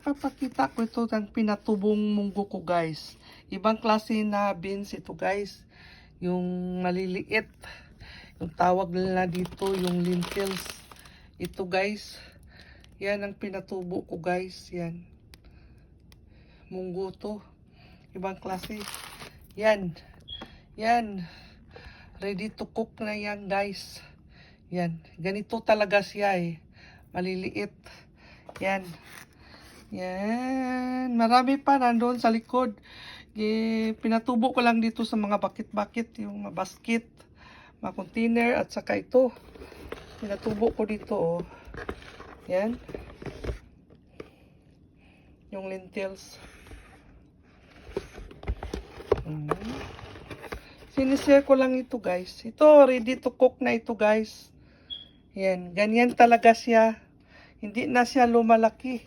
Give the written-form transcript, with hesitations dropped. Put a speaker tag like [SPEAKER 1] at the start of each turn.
[SPEAKER 1] ipapakita ko ito ng pinatubong munggo ko guys. Ibang klase na beans ito guys. Yung maliliit. Yung tawag nila dito yung lentils. Ito guys. Yan ang pinatubo ko guys. Yan. Munggo to. Ibang klase. Yan. Yan. Ready to cook na yan guys. Yan. Ganito talaga siya eh. Maliliit. Yan. Yan. Marami pa nandoon sa likod. Pinatubo ko lang dito sa mga bakit-bakit. Yung mga basket. Mga container. At saka ito. Pinatubo ko dito oh. Yan. Yung lentils. Sinishare ko lang ito guys. Ito ready to cook na ito guys. Yan. Ganyan talaga siya. Hindi na siya lumalaki.